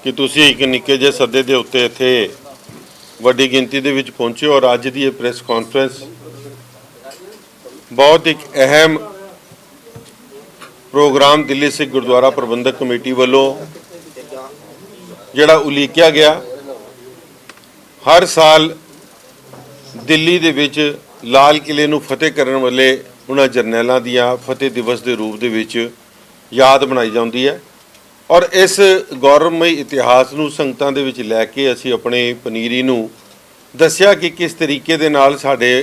कि तुसी एक निक्के जे सदे दे उत्ते इत्थे वड्डी गिनती दे विच पहुंचे और अज दी प्रेस कॉन्फ्रेंस बहुत एक अहम प्रोग्राम दिल्ली सिख गुरुद्वारा प्रबंधक कमेटी वालों जिहड़ा उलीकिया गया। हर साल दिल्ली दे विच लाल किले नूं फतेह करन वाले उन्हां जरनैलां दियां फतेह दिवस के रूप दे विच याद मनाई जाती है और इस गौरवमई इतिहास नूं संगतां दे विच लैके असीं अपने पनीरी नूं दस्सिया कि किस तरीके दे नाल साडे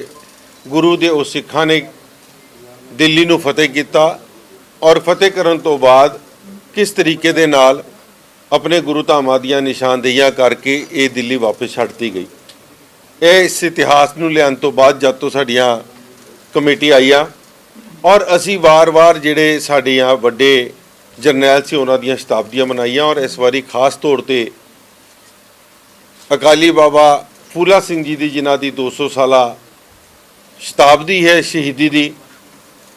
गुरु दे उस सिखां ने दिल्ली नूं फतेह कीता और फतेह करन तो बाद किस तरीके दे नाल अपने गुरु धामां दीयां निशानदेहियां करके ये दिल्ली वापस छड्डती गई। इस इतिहास नूं लिआउण तो बाद जद तो साडीआं कमेटी आई आ और असी वार-वार जिहड़े साडीआं वड्डे जरनैल से उन्हां दीयां शताब्दियां मनाईआं और इस वारी खास तौर ते अकाली बाबा फूला सिंह जी दी जिन्हां दी 200 साला शताब्दी है शहीदी दी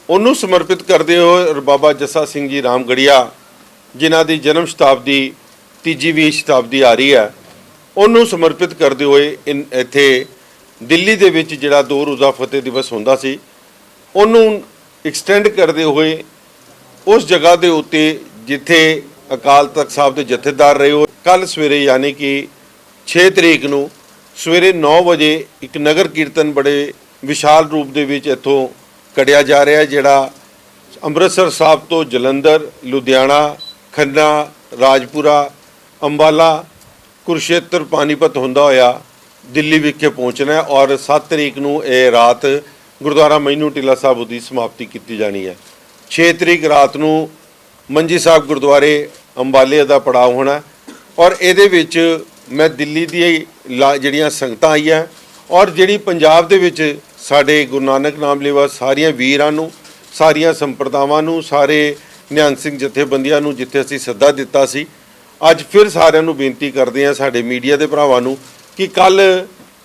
उन्होंने समर्पित करते हुए और बाबा जस्सा सिंह जी रामगढ़िया जिन्हां दी जन्म शताब्दी तीजी शताब्दी आ रही है उन्होंने समर्पित करते हुए इत्थे दिल्ली दे विच जिहड़ा 2 रोज़ा फतेह दिवस हुंदा सी उन्होंने एक्सटेंड करते हुए उस जगह के उत्ते जिथे अकाल तख्त साहब के जथेदार रहे हो कल सवेरे यानी कि 6 तरीक नूं सवेरे 9 बजे एक नगर कीर्तन बड़े विशाल रूप दे विच इत्थों कढ़िया जा रहा है जिहड़ा अमृतसर साहब तो जलंधर लुधियाना खन्ना राजपुरा अंबाला कुरुक्षेत्र पानीपत होंदा होया दिल्ली विखे पहुँचना है और 7 तरीक नूं ये रात गुरुद्वारा मैनू टीला साहब की समाप्ति की जानी है। 6 तरीक रात नूं मंजी साहब गुरुद्वारे अंबाले का पड़ाव होना और ये विच मैं दिल्ली दी जिहड़ियां संगतां आईयां और जिहड़ी पंजाब दे विच साडे गुरु नानक नाम लेवा सारियां वीरां नूं सारियां संप्रदावां नूं सारे निहंग सिंह जथेबंदियां नूं जिथे असीं सद्दा दिता सी अज फिर सारियां नूं बेनती करदे हां साडे मीडिया दे भरावां नूं कि कल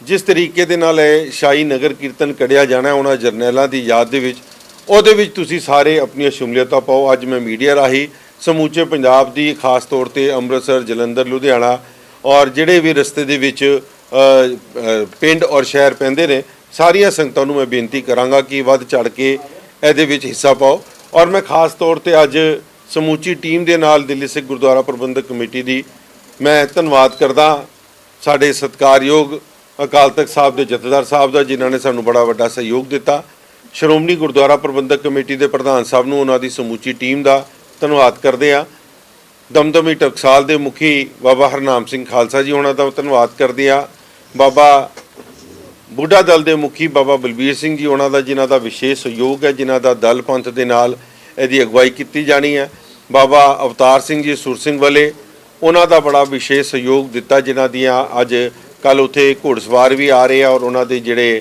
जिस तरीके दे नाल शाही नगर कीर्तन कढ़िया जाना उन्हां जरनैलां दी याद दे विच ਉਹਦੇ ਵਿੱਚ ਤੁਸੀਂ ਸਾਰੇ ਆਪਣੀਆਂ ਸ਼ਮੂਲੀਅਤਾਂ ਪਾਓ। ਅੱਜ ਮੈਂ ਮੀਡੀਆ ਰਾਹੀਂ ਸਮੂਚੇ ਪੰਜਾਬ ਦੀ ਖਾਸ ਤੌਰ ਤੇ ਅੰਮ੍ਰਿਤਸਰ ਜਲੰਧਰ ਲੁਧਿਆਣਾ ਔਰ ਜਿਹੜੇ ਵੀ ਰਸਤੇ ਦੇ ਵਿੱਚ ਪਿੰਡ ਔਰ ਸ਼ਹਿਰ ਪੈਂਦੇ ਨੇ ਸਾਰੀਆਂ ਸੰਗਤਾਂ ਨੂੰ ਮੈਂ ਬੇਨਤੀ ਕਰਾਂਗਾ ਕਿ ਵੱਧ ਚੜ ਕੇ ਇਹਦੇ ਵਿੱਚ ਹਿੱਸਾ ਪਾਓ ਔਰ ਮੈਂ ਖਾਸ ਤੌਰ ਤੇ ਅੱਜ ਸਮੂਚੀ ਟੀਮ ਦੇ ਨਾਲ ਦਿੱਲੀ ਸਿੱਖ ਗੁਰਦੁਆਰਾ ਪ੍ਰਬੰਧਕ ਕਮੇਟੀ ਦੀ ਮੈਂ ਧੰਨਵਾਦ ਕਰਦਾ ਸਾਡੇ ਸਤਿਕਾਰਯੋਗ ਅਕਾਲ ਤਖਤ ਸਾਹਿਬ ਦੇ ਜਥੇਦਾਰ ਸਾਹਿਬ ਦਾ ਜਿਨ੍ਹਾਂ ਨੇ ਸਾਨੂੰ ਬੜਾ ਵੱਡਾ ਸਹਿਯੋਗ ਦਿੱਤਾ। श्रोमणी गुरुद्वारा प्रबंधक कमेटी के प्रधान साहब नूं उन्हां दी समूची टीम का धन्नवाद करते हैं। दमदमी टकसाल के मुखी बाबा हरनाम सिंह खालसा जी उन्हां दा धन्नवाद करते हैं। बाबा बुढ़ा दल के मुखी बाबा बलबीर सिंह जी उन्हां दा जिन्हां दा विशेष सहयोग है जिन्हां दा दल पंथ के नाल इहदी अगवाई की जानी है। बाबा अवतार सिंह जी सुर सिंह वाले उन्हां दा बड़ा विशेष सहयोग दिता जिन्हां दियां अज कल उत्थे घोड़सवार भी आ रहे हैं और उन्हां दे जिहड़े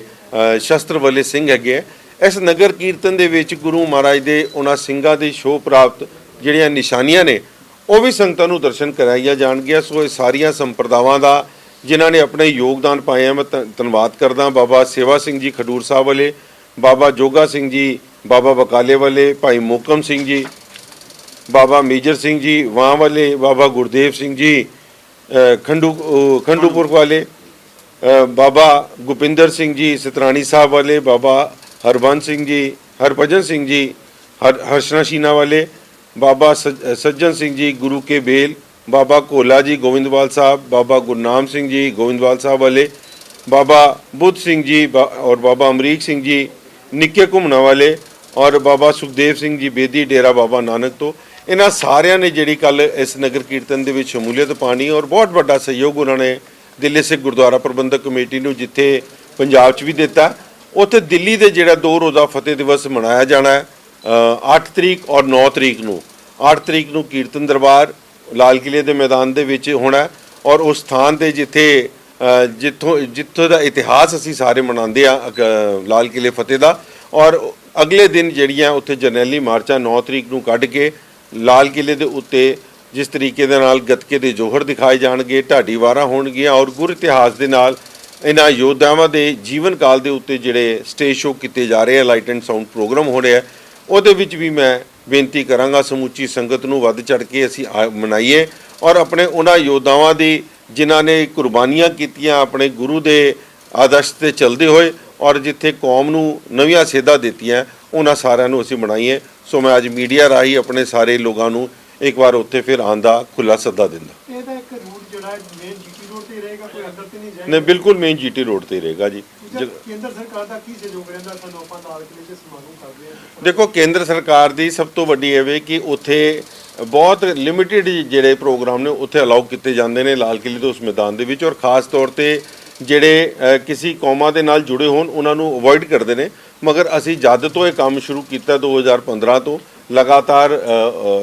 शस्त्र वाले सिंह हैगे इस नगर कीर्तन दे विच गुरु महाराज दे उन्हां सिंघां दी शोभ प्राप्त जिहड़ियां निशानियां ने वो भी संगतां नूं दर्शन कराईआं जाणगीआं। सो ये सारियां संप्रदावां दा जिन्हां ने अपने योगदान पाए मैं धन्नवाद करदा। बाबा सेवा सिंह जी खडूर साहब वाले बाबा जोगा सिंह जी बाबा बकाले वाले भाई मोकम सिंह जी बाबा मेजर सिंह जी वाह वाले बाबा गुरदेव सिंह जी खंडूपुर वाले बाबा गुपिंदर सिंह जी सतराणी साहब वाले बाबा हरबंस सिंह जी हरभजन सिंह जी हर्षना शीना वाले बाबा सज्जन सिंह जी गुरु के बेल बाबा कोला जी गोविंदवाल साहब बाबा गुरनाम सिंह जी गोविंदवाल साहब वाले बाबा बुद्ध सिंह जी और बाबा अमरीक सिंह जी निक्के घुमना वाले और बाबा सुखदेव सिंह जी बेदी डेरा बाबा नानक तो इन्हां सारियां ने जिहड़ी कल इस नगर कीर्तन दे विच शमूलीयत पानी और बहुत बड़ा सहयोग उन्होंने दिल्ली सिख गुरुद्वारा प्रबंधक कमेटी नूं जिथे पंजाब च भी दिता उत्थे दिल्ली दे जिहड़ा 2 रोज़ा फतेह दिवस मनाया जाना है 8 तरीक और 9 तरीक नूं। 8 तरीक नूं कीर्तन दरबार लाल किले के मैदान दे विच होना और उस स्थान ते जिथे जिथों दा इतिहास असीं सारे मनाते हैं लाल किले फतेह दा और अगले दिन जिहड़ियां उत्थे जरनैली मार्चां 9 तरीक नूं कढ के लाल किले दे उत्ते जिस तरीके दे नाल गतके दे जोहर दिखाए जाणगे ढाडी वारां होणगीआं और गुर इतिहास दे नाल इन्हां योद्धावां दे जीवन काल दे उत्ते जिहड़े स्टेज शो किए जा रहे हैं लाइट एंड साउंड प्रोग्राम हो रहा है ਉਹਦੇ ਵਿੱਚ भी मैं बेनती करांगा समूची संगत नूं वध चढ़ के असीं मनाइए ਔਰ ਆਪਣੇ ਉਹਨਾਂ ਯੋਧਾਵਾਂ ਦੀ ਜਿਨ੍ਹਾਂ ਨੇ ਕੁਰਬਾਨੀਆਂ ਕੀਤੀਆਂ ਆਪਣੇ ਗੁਰੂ ਦੇ ਆਦਰਸ਼ ਤੇ ਚੱਲਦੇ ਹੋਏ ਔਰ ਜਿੱਥੇ ਕੌਮ ਨੂੰ ਨਵੀਆਂ ਸੇਧਾਂ ਦਿੱਤੀਆਂ ਉਹਨਾਂ ਸਾਰਿਆਂ ਨੂੰ ਅਸੀਂ ਬਣਾਈਏ। ਸੋ ਮੈਂ ਅੱਜ ਮੀਡੀਆ ਰਾਹੀਂ ਆਪਣੇ ਸਾਰੇ ਲੋਕਾਂ ਨੂੰ ਇੱਕ ਵਾਰ ਉੱਥੇ ਫਿਰ ਆਉਣ ਦਾ ਖੁੱਲ੍ਹਾ ਸੱਦਾ ਦਿੰਦਾ। ਇਹਦਾ ਇੱਕ ਰੂਟ ਜਿਹੜਾ ਮੇਨ ਜੀਟੀ ਰੋਡ ਤੇ ਰਹੇਗਾ, ਕੋਈ ਅੰਦਰ ਤੇ ਨਹੀਂ ਜਾਏਗਾ? ਨਹੀਂ, ਬਿਲਕੁਲ ਮੇਨ ਜੀਟੀ ਰੋਡ ਤੇ ਹੀ ਰਹੇਗਾ ਜੀ। ਕੇਂਦਰ ਸਰਕਾਰ ਦਾ ਕੀ ਸਹਿਯੋਗ ਰਹਿੰਦਾ ਸਾਨੂੰ ਆਪਾਂ ਲਾਲ ਕਿਲੇ 'ਚ ਸਮਾਗਮ ਕਰਦੇ ਹਾਂ? ਦੇਖੋ, ਕੇਂਦਰ ਸਰਕਾਰ ਦੀ ਸਭ ਤੋਂ ਵੱਡੀ ਇਹ ਵੇ ਕਿ ਉੱਥੇ ਬਹੁਤ ਲਿਮਿਟਿਡ ਜਿਹੜੇ ਪ੍ਰੋਗਰਾਮ ਨੇ ਉੱਥੇ ਅਲਾਉ ਕੀਤੇ ਜਾਂਦੇ ਨੇ ਲਾਲ ਕਿਲੇ ਦੇ ਉਸ ਮੈਦਾਨ ਦੇ ਵਿੱਚ, ਔਰ ਖਾਸ ਤੌਰ ਤੇ ਜਿਹੜੇ ਕਿਸੇ ਕੌਮਾਂ ਦੇ ਨਾਲ ਜੁੜੇ ਹੋਣ ਉਹਨਾਂ ਨੂੰ ਅਵੋਇਡ ਕਰਦੇ ਨੇ। ਮਗਰ ਅਸੀਂ ਜਦ ਤੋਂ ਇਹ ਕੰਮ ਸ਼ੁਰੂ ਕੀਤਾ 2015 ਤੋਂ ਲਗਾਤਾਰ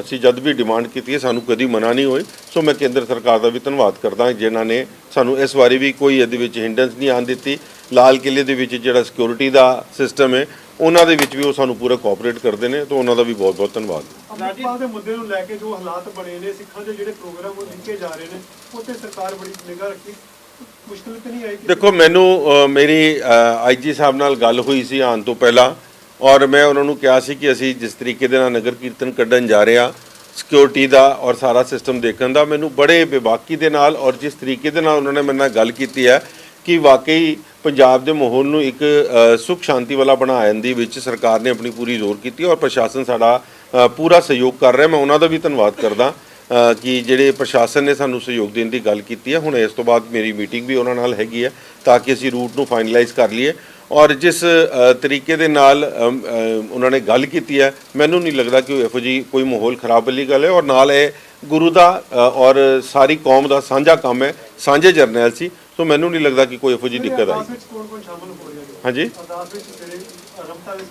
ਅਸੀਂ ਜਦ ਵੀ ਡਿਮਾਂਡ ਕੀਤੀ ਹੈ ਸਾਨੂੰ ਕਦੀ ਮਨਾ ਨਹੀਂ ਹੋਈ। ਸੋ ਮੈਂ ਕੇਂਦਰ ਸਰਕਾਰ ਦਾ ਵੀ ਧੰਨਵਾਦ ਕਰਦਾ ਜਿਨ੍ਹਾਂ ਨੇ ਸਾਨੂੰ ਇਸ ਵਾਰੀ ਵੀ ਕੋਈ ਇਹਦੇ ਵਿੱਚ ਹਿੰਡੈਂਸ ਨਹੀਂ ਆਉਣ ਦਿੱਤੀ। ਲਾਲ ਕਿਲੇ ਦੇ ਵਿੱਚ ਜਿਹੜਾ ਸਿਕਿਉਰਿਟੀ ਦਾ ਸਿਸਟਮ ਹੈ ਉਹਨਾਂ ਦੇ ਵਿੱਚ ਵੀ ਉਹ ਸਾਨੂੰ ਪੂਰਾ ਕੋਆਪਰੇਟ ਕਰਦੇ ਨੇ, ਤਾਂ ਉਹਨਾਂ ਦਾ ਵੀ ਬਹੁਤ ਬਹੁਤ ਧੰਨਵਾਦ। ਅੰਮ੍ਰਿਤਪਾਲ ਦੇ ਮੁੱਦੇ ਨੂੰ ਲੈ ਕੇ ਜੋ ਹਾਲਾਤ ਬਣੇ ਨੇ, ਸਿੱਖਾਂ ਦੇ ਜਿਹੜੇ ਪ੍ਰੋਗਰਾਮ ਉਹ ਲਿਖੇ ਜਾ ਰਹੇ ਨੇ, ਉੱਤੇ ਸਰਕਾਰ ਬੜੀ ਨਿਗਾਹ ਰੱਖੀ, ਮੁਸ਼ਕਿਲ ਤਾਂ ਨਹੀਂ ਆਈ? ਦੇਖੋ, ਮੈਨੂੰ ਮੇਰੀ ਆਈਜੀ ਸਾਹਿਬ ਨਾਲ ਗੱਲ ਹੋਈ ਸੀ ਆਉਣ ਤੋਂ ਪਹਿਲਾਂ, ਔਰ ਮੈਂ ਉਹਨਾਂ ਨੂੰ ਕਿਹਾ ਸੀ ਕਿ ਅਸੀਂ ਜਿਸ ਤਰੀਕੇ ਦੇ ਨਾਲ ਨਗਰ ਕੀਰਤਨ ਕੱਢਣ ਜਾ ਰਹੇ ਹਾਂ, ਸਿਕਿਉਰਿਟੀ ਦਾ ਔਰ ਸਾਰਾ ਸਿਸਟਮ ਦੇਖਣ ਦਾ, ਮੈਨੂੰ ਬੜੇ ਬੇਬਾਕੀ ਦੇ ਨਾਲ ਔਰ ਜਿਸ ਤਰੀਕੇ ਦੇ ਨਾਲ ਉਹਨਾਂ ਨੇ ਮੇਰੇ ਨਾਲ ਗੱਲ ਕੀਤੀ ਹੈ ਕਿ ਵਾਕਈ ਪੰਜਾਬ ਦੇ ਮਾਹੌਲ ਨੂੰ ਇੱਕ ਸੁਖ ਸ਼ਾਂਤੀ ਵਾਲਾ ਬਣਾਉਣ ਦੇ ਵਿੱਚ ਸਰਕਾਰ ਨੇ ਆਪਣੀ ਪੂਰੀ ਜ਼ੋਰ ਕੀਤੀ ਔਰ ਪ੍ਰਸ਼ਾਸਨ ਸਾਡਾ ਪੂਰਾ ਸਹਿਯੋਗ ਕਰ ਰਿਹਾ। ਮੈਂ ਉਹਨਾਂ ਦਾ ਵੀ ਧੰਨਵਾਦ ਕਰਦਾ ਕਿ ਜਿਹੜੇ ਪ੍ਰਸ਼ਾਸਨ ਨੇ ਸਾਨੂੰ ਸਹਿਯੋਗ ਦੇਣ ਦੀ ਗੱਲ ਕੀਤੀ ਹੈ। ਹੁਣ ਇਸ ਤੋਂ ਬਾਅਦ ਮੇਰੀ ਮੀਟਿੰਗ ਵੀ ਉਹਨਾਂ ਨਾਲ ਹੈਗੀ ਹੈ ਤਾਂ ਕਿ ਅਸੀਂ ਰੂਟ ਨੂੰ ਫਾਈਨਲਾਈਜ਼ ਕਰ ਲਈਏ, ਔਰ ਜਿਸ ਤਰੀਕੇ ਦੇ ਨਾਲ ਉਹਨਾਂ ਨੇ ਗੱਲ ਕੀਤੀ ਹੈ ਮੈਨੂੰ ਨਹੀਂ ਲੱਗਦਾ ਕਿ ਇਹੋ ਜਿਹੀ ਕੋਈ ਮਾਹੌਲ ਖਰਾਬ ਵਾਲੀ ਗੱਲ ਹੈ। ਔਰ ਨਾਲ ਇਹ ਗੁਰੂ ਦਾ ਔਰ ਸਾਰੀ ਕੌਮ ਦਾ ਸਾਂਝਾ ਕੰਮ ਹੈ, ਸਾਂਝੇ ਜਰਨੈਲ ਸੀ, ਸੋ ਮੈਨੂੰ ਨਹੀਂ ਲੱਗਦਾ ਕਿ ਕੋਈ ਇਹੋ ਜਿਹੀ ਦਿੱਕਤ ਆਈ। ਹਾਂਜੀ,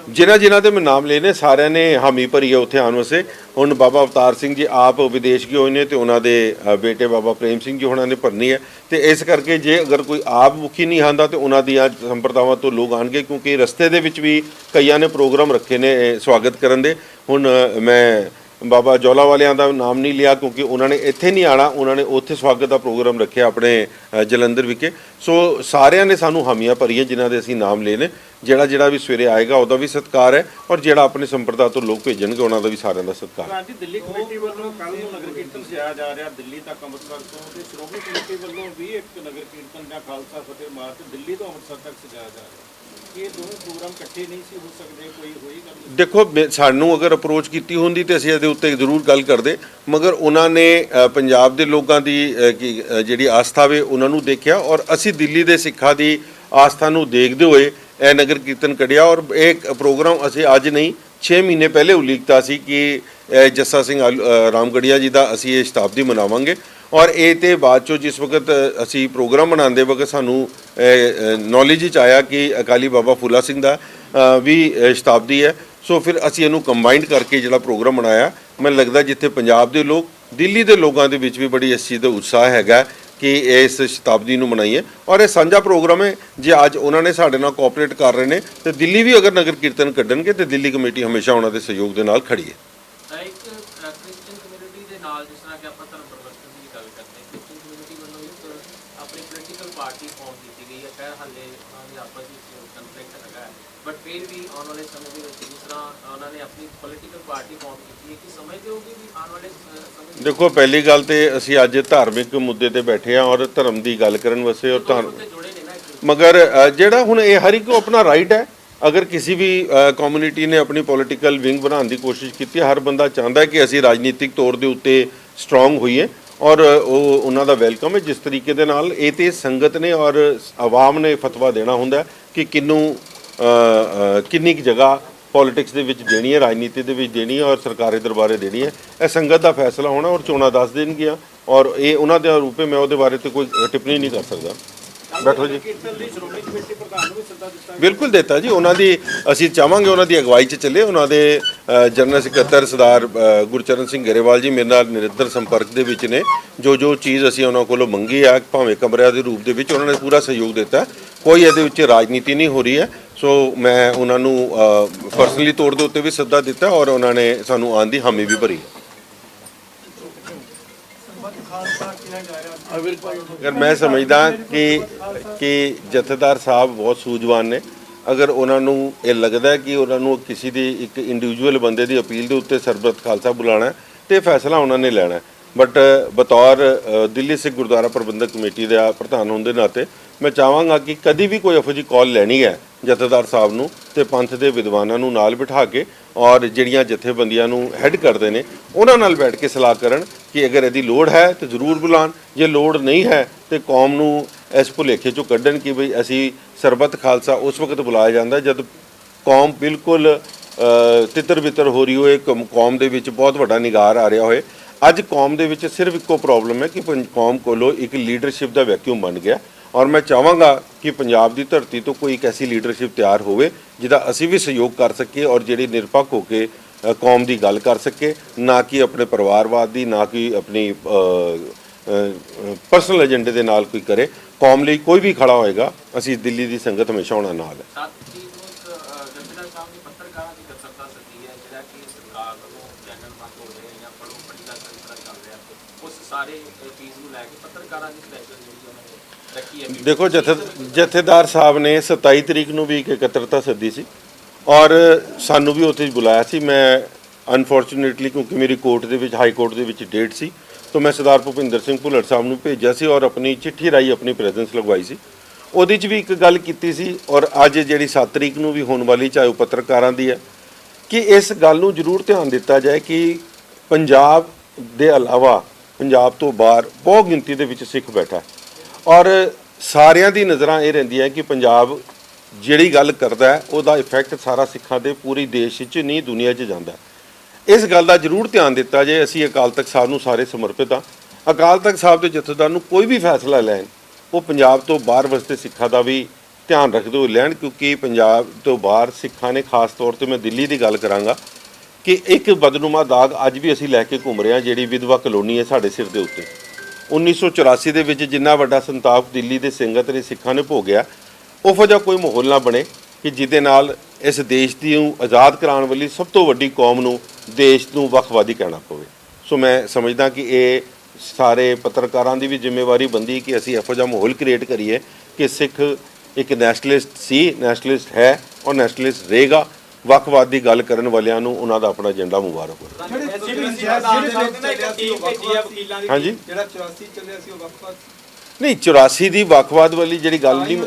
ਜਿਨ੍ਹਾਂ ਦੇ ਮੈਂ ਨਾਮ ਲਏ ਨੇ ਸਾਰਿਆਂ ਨੇ ਹਾਮੀ ਭਰੀ ਹੈ ਉੱਥੇ ਆਉਣ ਵਾਸਤੇ। ਹੁਣ ਬਾਬਾ ਅਵਤਾਰ ਸਿੰਘ ਜੀ ਆਪ ਵਿਦੇਸ਼ ਗਏ ਹੋਏ ਨੇ ਤੇ ਉਹਨਾਂ ਦੇ ਬੇਟੇ ਬਾਬਾ ਪ੍ਰੇਮ ਸਿੰਘ ਜੀ ਉਹਨਾਂ ਨੇ ਭਰਨੀ ਹੈ, ਤੇ ਇਸ ਕਰਕੇ ਜੇ ਅਗਰ ਕੋਈ ਆਪ ਮੁਖੀ ਨਹੀਂ ਆਉਂਦਾ ਤੇ ਉਹਨਾਂ ਦੀਆਂ ਸੰਪਰਦਾਵਾਂ ਤੋਂ ਲੋਕ ਆਉਣਗੇ, ਕਿਉਂਕਿ ਰਸਤੇ ਦੇ ਵਿੱਚ ਵੀ ਕਈਆਂ ਨੇ ਪ੍ਰੋਗਰਾਮ ਰੱਖੇ ਨੇ ਸਵਾਗਤ ਕਰਨ ਦੇ। ਹੁਣ ਮੈਂ ਬਾਬਾ ਜੋਲਾ ਵਾਲਿਆਂ ਦਾ ਨਾਮ ਨਹੀਂ ਲਿਆ ਕਿਉਂਕਿ ਉਹਨਾਂ ਨੇ ਇੱਥੇ ਨਹੀਂ ਆਣਾ, ਉਹਨਾਂ ਨੇ ਉੱਥੇ ਸਵਾਗਤ ਦਾ ਪ੍ਰੋਗਰਾਮ ਰੱਖਿਆ ਆਪਣੇ ਜਲੰਧਰ ਵਿਖੇ। ਸੋ ਸਾਰਿਆਂ ਨੇ ਸਾਨੂੰ ਹਾਮੀਆਂ ਭਰੀਆਂ ਜਿਨ੍ਹਾਂ ਦੇ ਅਸੀਂ ਨਾਮ ਲਏ ਨੇ। ਜਿਹੜਾ ਵੀ ਸਵੇਰੇ ਆਏਗਾ ਉਹਦਾ ਵੀ ਸਤਿਕਾਰ ਹੈ, ਔਰ ਜਿਹੜਾ ਆਪਣੇ ਸੰਪਰਦਾ ਤੋਂ ਲੋਕ ਭੇਜਣਗੇ ਉਹਨਾਂ ਦਾ ਵੀ ਸਾਰਿਆਂ ਦਾ ਸਤਿਕਾਰ ਹੈ। ਦਿੱਲੀ ਕਮੇਟੀ ਵੱਲੋਂ ਕੱਲ੍ਹ ਨੂੰ ਨਗਰ ਕੀਰਤਨ ਸਜਾਇਆ ਜਾ ਰਿਹਾ ਦਿੱਲੀ ਤੱਕ ਅੰਮ੍ਰਿਤਸਰ ਤੋਂ, ਤੇ ਸ਼੍ਰੋਮਣੀ ਕਮੇਟੀ ਵੱਲੋਂ ਵੀ ਇੱਕ ਨਗਰ ਕੀਰਤਨ ਜਾਂ ਖਾਲਸਾ ਫਤਿਹ ਮਾਰਚ ਦਿੱਲੀ ਤੋਂ ਅੰਮ੍ਰਿਤਸਰ ਤੱਕ ਸਜਾਇਆ ਜਾ ਰਿਹਾ। ਇਹ ਦੋਵੇਂ ਪ੍ਰੋਗਰਾਮ ਇਕੱਠੇ ਨਹੀਂ ਸੀ ਹੋ ਸਕਦੇ, ਕੋਈ ਹੋਈ ਗੱਲ? ਦੇਖੋ, ਸਾਨੂੰ ਅਗਰ ਅਪਰੋਚ ਕੀਤੀ ਹੁੰਦੀ ਤੇ ਅਸੀਂ ਇਹਦੇ ਉੱਤੇ ਜ਼ਰੂਰ ਗੱਲ ਕਰਦੇ, ਮਗਰ ਉਹਨਾਂ ਨੇ ਪੰਜਾਬ ਦੇ ਲੋਕਾਂ ਦੀ ਜਿਹੜੀ ਆਸਥਾ ਵੇ ਉਹਨਾਂ ਨੂੰ ਦੇਖਿਆ, ਔਰ ਅਸੀਂ ਦਿੱਲੀ ਦੇ ਸਿੱਖਾਂ ਦੀ ਆਸਥਾ ਨੂੰ ਦੇਖਦੇ ਹੋਏ ਇਹ ਨਗਰ ਕੀਰਤਨ ਕੱਢਿਆ। ਔਰ ਇਹ ਪ੍ਰੋਗਰਾਮ ਅਸੀਂ ਅੱਜ ਨਹੀਂ 6 ਮਹੀਨੇ ਪਹਿਲੇ ਉਲੀਕਤਾ ਸੀ ਕਿ ਜੱਸਾ ਸਿੰਘ ਰਾਮਗੜੀਆ ਜੀ ਦਾ ਅਸੀਂ ਇਹ ਸ਼ਤਾਬਦੀ ਮਨਾਵਾਂਗੇ, ਔਰ ਇਹ ਤੇ ਬਾਅਦ ਚੋਂ ਜਿਸ ਵਕਤ ਅਸੀਂ ਪ੍ਰੋਗਰਾਮ ਬਣਾਉਂਦੇ ਵਕਤ ਸਾਨੂੰ ਨੌਲੇਜ 'ਚ ਆਇਆ ਕਿ ਅਕਾਲੀ ਬਾਬਾ ਫੂਲਾ ਸਿੰਘ ਦਾ ਵੀ ਸ਼ਤਾਬਦੀ ਹੈ। ਸੋ ਫਿਰ ਅਸੀਂ ਇਹਨੂੰ ਕੰਬਾਈਨਡ ਕਰਕੇ ਜਿਹੜਾ ਪ੍ਰੋਗਰਾਮ ਬਣਾਇਆ। ਮੈਨੂੰ ਲੱਗਦਾ ਜਿੱਥੇ ਪੰਜਾਬ ਦੇ ਲੋਕ, ਦਿੱਲੀ ਦੇ ਲੋਕਾਂ ਦੇ ਵਿੱਚ ਵੀ ਬੜੀ ਇਸ ਚੀਜ਼ ਦਾ ਉਤਸ਼ਾਹ ਹੈਗਾ ਕਿ ਇਸ ਸ਼ਤਾਬਦੀ ਨੂੰ ਮਨਾਈਏ, ਔਰ ਇਹ ਸਾਂਝਾ ਪ੍ਰੋਗਰਾਮ ਹੈ। ਜੇ ਅੱਜ ਉਹਨਾਂ ਨੇ ਸਾਡੇ ਨਾਲ ਕੋਆਪਰੇਟ ਕਰ ਰਹੇ ਨੇ ਤੇ ਦਿੱਲੀ ਵੀ ਅਗਰ ਨਗਰ ਕੀਰਤਨ ਕੱਢਣਗੇ ਤੇ ਦਿੱਲੀ ਕਮੇਟੀ ਹਮੇਸ਼ਾ ਉਹਨਾਂ ਦੇ ਸਹਿਯੋਗ ਦੇ ਨਾਲ ਖੜੀ ਹੈ। ਕ੍ਰਿਸਚੀਅਨ ਕਮਿਊਨਿਟੀ ਦੇ ਨਾਲ ਜਿਸ ਤਰ੍ਹਾਂ ਕਿ ਆਪਾਂ ਧਰਮ ਪਰਿਵਰਤਨ ਦੀ ਗੱਲ ਕਰਦੇ ਹਾਂ, ਕ੍ਰਿਸਚੀਅਨ ਕਮਿਊਨਿਟੀ ਵੱਲੋਂ ਇੱਕ ਆਪਣੀ ਪੋਲੀਟੀਕਲ ਪਾਰਟੀ ਫਾਰਮ ਕੀਤੀ ਗਈ ਹੈ। ਖੈਰ ਹਾਲੇ ਉਹਨਾਂ ਦੀ ਆਪਸ ਵਿੱਚ ਕੰਫਲਿਕਟ ਹੈਗਾ, ਬਟ ਫਿਰ ਵੀ ਆਉਣ ਵਾਲੇ ਸਮੇਂ ਦੇ ਵਿੱਚ ਜਿਸ ਤਰ੍ਹਾਂ ਉਹਨਾਂ ਨੇ ਆਪਣੀ ਪੋਲੀਟੀਕਲ ਪਾਰਟੀ ਫਾਰਮ ਕੀਤੀ ਹੈ, ਕਿ ਸਮਝਦੇ ਹੋ ਕਿ ਆਉਣ ਵਾਲੇ ਸਮੇਂ? ਦੇਖੋ, ਪਹਿਲੀ ਗੱਲ ਤੇ ਅਸੀਂ ਅੱਜ ਧਾਰਮਿਕ ਮੁੱਦੇ ਤੇ ਬੈਠੇ ਹਾਂ ਔਰ ਧਰਮ ਦੀ ਗੱਲ ਕਰਨ ਵਾਸਤੇ, ਔਰ ਮਗਰ ਜਿਹੜਾ ਹੁਣ ਇਹ ਹਰ ਇੱਕ ਨੂੰ ਆਪਣਾ ਰਾਈਟ ਹੈ। ਅਗਰ ਕਿਸੇ ਵੀ ਕਮਿਊਨਿਟੀ ਨੇ ਆਪਣੀ ਪੋਲੀਟੀਕਲ ਵਿੰਗ ਬਣਾਉਣ ਦੀ ਕੋਸ਼ਿਸ਼ ਕੀਤੀ ਹੈ, ਹਰ ਬੰਦਾ ਚਾਹੁੰਦਾ ਕਿ ਅਸੀਂ ਰਾਜਨੀਤਿਕ ਤੌਰ ਦੇ ਉੱਤੇ ਸਟਰੋਂਗ ਹੋਈਏ, ਔਰ ਉਹ ਉਹਨਾਂ ਦਾ ਵੈਲਕਮ ਹੈ। ਜਿਸ ਤਰੀਕੇ ਦੇ ਨਾਲ ਇਹ ਤੇ ਸੰਗਤ ਨੇ ਔਰ ਆਵਾਮ ਨੇ ਫਤਵਾ ਦੇਣਾ ਹੁੰਦਾ ਕਿ ਕਿੰਨੀ ਕੁ ਜਗ੍ਹਾ ਪੋਲੀਟਿਕਸ ਦੇ ਵਿੱਚ ਦੇਣੀ ਹੈ, ਰਾਜਨੀਤੀ ਦੇ ਵਿੱਚ ਦੇਣੀ ਹੈ ਔਰ ਸਰਕਾਰੀ ਦਰਬਾਰੇ ਦੇਣੀ ਹੈ, ਇਹ ਸੰਗਤ ਦਾ ਫੈਸਲਾ ਹੋਣਾ, ਔਰ ਚੋਣਾਂ ਦੱਸ ਦੇਣਗੀਆਂ, ਔਰ ਇਹ ਉਹਨਾਂ ਦਾ ਰੂਪ ਹੈ। ਮੈਂ ਉਹਦੇ ਬਾਰੇ ਤੇ ਕੋਈ ਟਿੱਪਣੀ ਨਹੀਂ ਕਰ ਸਕਦਾ। ਬੈਠੋ ਜੀ। ਬਿਲਕੁਲ ਦਿੱਤਾ ਜੀ, ਉਹਨਾਂ ਦੀ ਅਸੀਂ ਚਾਹਾਂਗੇ ਉਹਨਾਂ ਦੀ ਅਗਵਾਈ 'ਚ ਚੱਲੇ। ਉਹਨਾਂ ਦੇ ਜਨਰਲ ਸਕੱਤਰ ਸਰਦਾਰ ਗੁਰਚਰਨ ਸਿੰਘ ਗਰੇਵਾਲ ਜੀ ਮੇਰੇ ਨਾਲ ਨਿਰੰਤਰ ਸੰਪਰਕ ਦੇ ਵਿੱਚ ਨੇ। ਜੋ ਚੀਜ਼ ਅਸੀਂ ਉਹਨਾਂ ਕੋਲੋਂ ਮੰਗੀ ਆ ਭਾਵੇਂ ਕਮਰਿਆਂ ਦੇ ਰੂਪ ਦੇ ਵਿੱਚ, ਉਹਨਾਂ ਨੇ ਪੂਰਾ ਸਹਿਯੋਗ ਦਿੱਤਾ। ਕੋਈ ਇਹਦੇ ਵਿੱਚ ਰਾਜਨੀਤੀ ਨਹੀਂ ਹੋ ਰਹੀ ਹੈ। ਸੋ ਮੈਂ ਉਹਨਾਂ ਨੂੰ ਪਰਸਨਲੀ ਤੌਰ ਦੇ ਉੱਤੇ ਵੀ ਸੱਦਾ ਦਿੱਤਾ ਔਰ ਉਹਨਾਂ ਨੇ ਸਾਨੂੰ ਆਉਣ ਦੀ ਹਾਮੀ ਵੀ ਭਰੀ। ਅਗਰ ਮੈਂ ਸਮਝਦਾ ਕਿ ਜਥੇਦਾਰ ਸਾਹਿਬ ਬਹੁਤ ਸੂਝਵਾਨ ਨੇ। ਅਗਰ ਉਹਨਾਂ ਨੂੰ ਇਹ ਲੱਗਦਾ ਕਿ ਉਹਨਾਂ ਨੂੰ ਕਿਸੇ ਦੀ ਇੱਕ ਇੰਡੀਵਿਜੂਅਲ ਬੰਦੇ ਦੀ ਅਪੀਲ ਦੇ ਉੱਤੇ ਸਰਬੱਤ ਖਾਲਸਾ ਬੁਲਾਉਣਾ ਤੇ ਫੈਸਲਾ ਉਹਨਾਂ ਨੇ ਲੈਣਾ। ਬਟ ਬਤੌਰ ਦਿੱਲੀ ਸਿੱਖ ਗੁਰਦੁਆਰਾ ਪ੍ਰਬੰਧਕ ਕਮੇਟੀ ਦਾ ਪ੍ਰਧਾਨ ਹੋਣ ਦੇ ਨਾਤੇ ਮੈਂ ਚਾਹਾਂਗਾ ਕਿ ਕਦੀ ਵੀ ਕੋਈ ਇਹੋ ਜਿਹੀ ਕਾਲ ਲੈਣੀ ਹੈ ਜਥੇਦਾਰ ਸਾਹਿਬ ਨੂੰ ਤੇ ਪੰਥ ਦੇ ਵਿਦਵਾਨਾਂ ਨੂੰ ਨਾਲ ਬਿਠਾ ਕੇ ਔਰ ਜਿਹੜੀਆਂ ਜਥੇਬੰਦੀਆਂ ਨੂੰ ਹੈੱਡ ਕਰਦੇ ਨੇ ਉਹਨਾਂ ਨਾਲ ਬੈਠ ਕੇ ਸਲਾਹ ਕਰਨ ਕਿ ਅਗਰ ਇਹਦੀ ਲੋੜ ਹੈ ਤਾਂ ਜ਼ਰੂਰ ਬੁਲਾਉਣ, ਜੇ ਲੋੜ ਨਹੀਂ ਹੈ ਤੇ ਕੌਮ ਨੂੰ ਇਸ ਭੁਲੇਖੇ 'ਚੋਂ ਕੱਢਣ ਕਿ ਬਈ ਅਸੀਂ ਸਰਬੱਤ ਖਾਲਸਾ ਉਸ ਵਕਤ ਬੁਲਾਇਆ ਜਾਂਦਾ ਜਦ ਕੌਮ ਬਿਲਕੁਲ ਤਿੱਤਰ ਬਿੱਤਰ ਹੋ ਰਹੀ ਹੋਏ, ਕੌਮ ਦੇ ਵਿੱਚ ਬਹੁਤ ਵੱਡਾ ਨਿਗਾਰ ਆ ਰਿਹਾ ਹੋਏ। ਅੱਜ ਕੌਮ ਦੇ ਵਿੱਚ ਸਿਰਫ ਇੱਕੋ ਪ੍ਰੋਬਲਮ ਹੈ ਕਿ ਕੌਮ ਕੋਲੋਂ ਇੱਕ ਲੀਡਰਸ਼ਿਪ ਦਾ ਵੈਕਿਊਮ ਬਣ ਗਿਆ ਔਰ ਮੈਂ ਚਾਹਾਂਗਾ ਕਿ ਪੰਜਾਬ ਦੀ ਧਰਤੀ ਤੋਂ ਕੋਈ ਇੱਕ ਐਸੀ ਲੀਡਰਸ਼ਿਪ ਤਿਆਰ ਹੋਵੇ ਜਿਹਦਾ ਅਸੀਂ ਵੀ ਸਹਿਯੋਗ ਕਰ ਸਕੀਏ ਔਰ ਜਿਹੜੀ ਨਿਰਪੱਖ ਹੋ ਕੇ ਕੌਮ ਦੀ ਗੱਲ ਕਰ ਸਕੇ, ਨਾ ਕਿ ਆਪਣੇ ਪਰਿਵਾਰਵਾਦ ਦੀ, ਨਾ ਕਿ ਆਪਣੀ ਪਰਸਨਲ ਏਜੰਡੇ ਦੇ ਨਾਲ ਕੋਈ ਕਰੇ। ਕੌਮ ਲਈ ਕੋਈ ਵੀ ਖੜਾ ਹੋਏਗਾ, ਅਸੀਂ ਦਿੱਲੀ ਦੀ ਸੰਗਤ ਹਮੇਸ਼ਾ ਉਹਨਾਂ ਨਾਲ ਹੈ। ਜਥੇਦਾਰ ਸਾਹਿਬ ਨੇ ਪੱਤਰਕਾਰਾਂ ਦੀ ਦਸਤਖਤ ਸੱਦੀ ਹੈ ਜਿਹੜਾ ਕਿ ਸਰਕਾਰ ਵੱਲੋਂ ਚੈਨਲ ਬੰਦ ਹੋ ਰਹੇ ਜਾਂ ਪੜੋ ਪੜੀ ਦਾ ਸਿਲਸਿਲਾ ਚੱਲ ਰਿਹਾ, ਉਸ ਸਾਰੇ ਚੀਜ਼ ਨੂੰ ਲੈ ਕੇ ਪੱਤਰਕਾਰਾਂ ਦੀ ਸਪੈਸ਼ਲ ਜਿਹੜੀ ਉਹਨਾਂ ਨੇ ਰੱਖੀ ਹੈ। ਦੇਖੋ ਜਥੇਦਾਰ ਸਾਹਿਬ ਨੇ 27 ਤਰੀਕ ਨੂੰ ਵੀ ਇੱਕ ਇਕੱਤਰਤਾ ਸੱਦੀ ਸੀ ਔਰ ਸਾਨੂੰ ਵੀ ਉੱਥੇ ਬੁਲਾਇਆ ਸੀ। ਮੈਂ ਅਨਫੋਰਚੂਨੇਟਲੀ ਕਿਉਂਕਿ ਮੇਰੀ ਕੋਰਟ ਦੇ ਵਿੱਚ ਹਾਈ ਕੋਰਟ ਦੇ ਵਿੱਚ ਡੇਟ ਸੀ ਤਾਂ ਮੈਂ ਸਰਦਾਰ ਭੁਪਿੰਦਰ ਸਿੰਘ ਭੁੱਲਰ ਸਾਹਿਬ ਨੂੰ ਭੇਜਿਆ ਸੀ ਔਰ ਆਪਣੀ ਚਿੱਠੀ ਰਾਹੀਂ ਆਪਣੀ ਪ੍ਰੈਜ਼ੈਂਸ ਲਗਵਾਈ ਸੀ। ਉਹਦੇ 'ਚ ਵੀ ਇੱਕ ਗੱਲ ਕੀਤੀ ਸੀ ਔਰ ਅੱਜ ਜਿਹੜੀ 7 ਤਰੀਕ ਨੂੰ ਵੀ ਹੋਣ ਵਾਲੀ ਚਾਹੇ ਉਹ ਪੱਤਰਕਾਰਾਂ ਦੀ ਹੈ ਕਿ ਇਸ ਗੱਲ ਨੂੰ ਜ਼ਰੂਰ ਧਿਆਨ ਦਿੱਤਾ ਜਾਏ ਕਿ ਪੰਜਾਬ ਦੇ ਇਲਾਵਾ ਪੰਜਾਬ ਤੋਂ ਬਾਹਰ ਬਹੁਤ ਗਿਣਤੀ ਦੇ ਵਿੱਚ ਸਿੱਖ ਬੈਠਾ ਔਰ ਸਾਰਿਆਂ ਦੀ ਨਜ਼ਰਾਂ ਇਹ ਰਹਿੰਦੀਆਂ ਕਿ ਪੰਜਾਬ ਜਿਹੜੀ ਗੱਲ ਕਰਦਾ ਹੈ ਉਹਦਾ ਇਫੈਕਟ ਸਾਰਾ ਸਿੱਖਾਂ ਦੇ ਪੂਰੀ ਦੇਸ਼ 'ਚ ਨਹੀਂ ਦੁਨੀਆ 'ਚ ਜਾਂਦਾ। ਇਸ ਗੱਲ ਦਾ ਜ਼ਰੂਰ ਧਿਆਨ ਦਿੱਤਾ ਜਾਏ। ਅਸੀਂ ਅਕਾਲ ਤਖਤ ਸਾਹਿਬ ਨੂੰ ਸਾਰੇ ਸਮਰਪਿਤ ਹਾਂ। ਅਕਾਲ ਤਖਤ ਸਾਹਿਬ ਦੇ ਜਥੇਦਾਰ ਨੂੰ ਕੋਈ ਵੀ ਫੈਸਲਾ ਲੈਣ ਉਹ ਪੰਜਾਬ ਤੋਂ ਬਾਹਰ ਵਸਦੇ ਸਿੱਖਾਂ ਦਾ ਵੀ ਧਿਆਨ ਰੱਖਦੇ ਹੋਏ ਲੈਣ ਕਿਉਂਕਿ ਪੰਜਾਬ ਤੋਂ ਬਾਹਰ ਸਿੱਖਾਂ ਨੇ ਖਾਸ ਤੌਰ ਤੇ ਮੈਂ ਦਿੱਲੀ ਦੀ ਗੱਲ ਕਰਾਂਗਾ ਕਿ ਇੱਕ ਬਦਨੁਮਾ ਦਾਗ ਅੱਜ ਵੀ ਅਸੀਂ ਲੈ ਕੇ ਘੁੰਮ ਰਹੇ ਹਾਂ ਜਿਹੜੀ ਵਿਧਵਾ ਕਲੋਨੀ ਹੈ ਸਾਡੇ ਸਿਰ ਦੇ ਉੱਤੇ। 1984 ਦੇ ਵਿੱਚ ਜਿੰਨਾ ਵੱਡਾ ਸੰਤਾਪ ਦਿੱਲੀ ਦੇ ਸੰਗਤ ਨੇ ਸਿੱਖਾਂ ਨੇ ਭੋਗਿਆ ਉਹੋ ਜਿਹਾ ਕੋਈ ਮਾਹੌਲ ਨਾ ਬਣੇ ਕਿ ਜਿਹਦੇ ਨਾਲ ਇਸ ਦੇਸ਼ ਦੀ ਆਜ਼ਾਦ ਕਰਾਉਣ ਵਾਲੀ ਸਭ ਤੋਂ ਵੱਡੀ ਕੌਮ ਨੂੰ ਦੇਸ਼ ਨੂੰ ਵੱਖਵਾਦੀ ਕਹਿਣਾ ਪਵੇ। ਸੋ ਮੈਂ ਸਮਝਦਾ ਕਿ ਇਹ ਸਾਰੇ ਪੱਤਰਕਾਰਾਂ ਦੀ ਵੀ ਜ਼ਿੰਮੇਵਾਰੀ ਬਣਦੀ ਕਿ ਅਸੀਂ ਇਹੋ ਜਿਹਾ ਮਾਹੌਲ ਕ੍ਰੀਏਟ ਕਰੀਏ ਕਿ ਸਿੱਖ ਇੱਕ ਨੈਸ਼ਨਲਿਸਟ ਸੀ, ਨੈਸ਼ਨਲਿਸਟ ਹੈ ਔਰ ਨੈਸ਼ਨਲਿਸਟ ਰਹੇਗਾ। ਵੱਖਵਾਦ ਦੀ ਗੱਲ ਕਰਨ ਵਾਲਿਆਂ ਨੂੰ ਉਹਨਾਂ ਦਾ ਆਪਣਾ ਏਜੰਡਾ ਮੁਬਾਰਕ ਹੋਵੇ। ਹਾਂਜੀ ਜਿਹੜਾ 84 ਚੱਲਿਆ ਸੀ ਉਹ ਵੱਖਵਾਦ ਨਹੀਂ 84 ਦੀ ਵੱਖਵਾਦ ਵਾਲੀ ਜਿਹੜੀ ਗੱਲ ਨਹੀਂ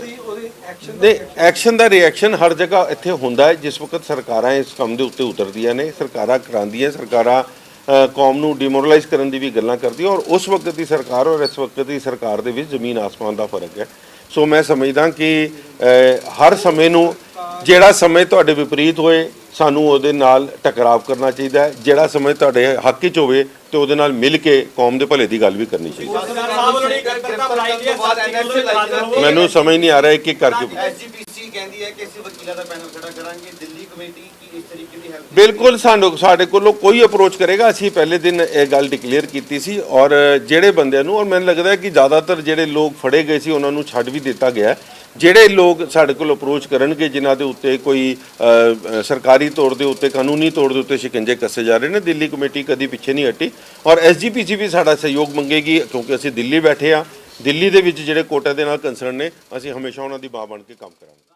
ਐਕਸ਼ਨ ਦਾ ਰਿਐਕਸ਼ਨ ਹਰ ਜਗ੍ਹਾ ਇੱਥੇ ਹੁੰਦਾ ਹੈ। ਜਿਸ ਵਕਤ ਸਰਕਾਰਾਂ ਇਸ ਕੰਮ ਦੇ ਉੱਤੇ ਉਤਰਦੀਆਂ ਨੇ, ਸਰਕਾਰਾਂ ਕਰਾਉਂਦੀਆਂ, ਸਰਕਾਰਾਂ ਕੌਮ ਨੂੰ ਡਿਮੋਰਲਾਈਜ਼ ਕਰਨ ਦੀ ਵੀ ਗੱਲਾਂ ਕਰਦੀਆਂ ਔਰ ਉਸ ਵਕਤ ਦੀ ਸਰਕਾਰ ਔਰ ਇਸ ਵਕਤ ਦੀ ਸਰਕਾਰ ਦੇ ਵਿੱਚ ਜ਼ਮੀਨ ਆਸਮਾਨ ਦਾ ਫਰਕ ਹੈ। ਸੋ ਮੈਂ ਸਮਝਦਾ ਕਿ ਹਰ ਸਮੇਂ ਨੂੰ ਜਿਹੜਾ ਸਮੇਂ ਤੁਹਾਡੇ ਵਿਪਰੀਤ ਹੋਏ ਸਾਨੂੰ ਉਹਦੇ ਨਾਲ ਟਕਰਾਵ ਕਰਨਾ ਚਾਹੀਦਾ ਹੈ। ਜਿਹੜਾ ਸਮੇਂ ਤੁਹਾਡੇ ਹੱਕ 'ਚ ਹੋਵੇ ਤੇ ਉਹਦੇ ਨਾਲ ਮਿਲ ਕੇ ਕੌਮ ਦੇ ਭਲੇ ਦੀ ਗੱਲ ਵੀ ਕਰਨੀ ਚਾਹੀਦੀ ਹੈ। ਮੈਨੂੰ ਸਮਝ ਨਹੀਂ ਆ ਰਿਹਾ ਕਿ ਕਰਕੇ ਐਸਜੀਪੀਸੀ ਕਹਿੰਦੀ ਹੈ ਕਿ ਅਸੀਂ ਵਕੀਲਾਂ ਦਾ ਪੈਨਲ ਖੜਾ ਕਰਾਂਗੇ, ਦਿੱਲੀ ਕਮੇਟੀ ਕੀ ਇਸ ਤਰੀਕੇ ਦੀ ਹੈਲਪ ਬਿਲਕੁਲ ਸਾਡੇ ਕੋਲੋਂ ਕੋਈ ਅਪਰੋਚ ਕਰੇਗਾ ਅਸੀਂ ਪਹਿਲੇ ਦਿਨ ਇਹ ਗੱਲ ਡਿਕਲੇਅਰ ਕੀਤੀ ਸੀ ਔਰ ਜਿਹੜੇ ਬੰਦਿਆਂ ਨੂੰ ਔਰ ਮੈਨੂੰ ਲੱਗਦਾ ਕਿ ਜ਼ਿਆਦਾਤਰ ਜਿਹੜੇ ਲੋਕ ਫੜੇ ਗਏ ਸੀ ਉਹਨਾਂ ਨੂੰ ਛੱਡ ਵੀ ਦਿੱਤਾ ਗਿਆ। ਜਿਹੜੇ ਲੋਕ ਸਾਡੇ ਕੋਲ ਅਪਰੋਚ ਕਰਨਗੇ ਜਿਨ੍ਹਾਂ ਦੇ ਉੱਤੇ ਕੋਈ ਸਰਕਾਰੀ ਤੌਰ ਦੇ ਉੱਤੇ ਕਾਨੂੰਨੀ ਤੌਰ ਦੇ ਉੱਤੇ ਸ਼ਿਕੰਜੇ ਕੱਸੇ ਜਾ ਰਹੇ ਨੇ, ਦਿੱਲੀ ਕਮੇਟੀ ਕਦੀ ਪਿੱਛੇ ਨਹੀਂ ਹਟੀ ਔਰ ਐਸਜੀਪੀਸੀ ਵੀ ਸਾਡਾ ਸਹਿਯੋਗ ਮੰਗੇਗੀ ਕਿਉਂਕਿ ਅਸੀਂ ਦਿੱਲੀ ਬੈਠੇ ਹਾਂ। ਦਿੱਲੀ ਦੇ ਵਿੱਚ ਜਿਹੜੇ ਕੋਟਾ ਦੇ ਨਾਲ ਕੰਸਰਨ ਨੇ ਅਸੀਂ ਹਮੇਸ਼ਾ ਉਹਨਾਂ ਦੀ ਬਾਹ ਬਣ ਕੇ ਕੰਮ ਕਰਾਂਗੇ।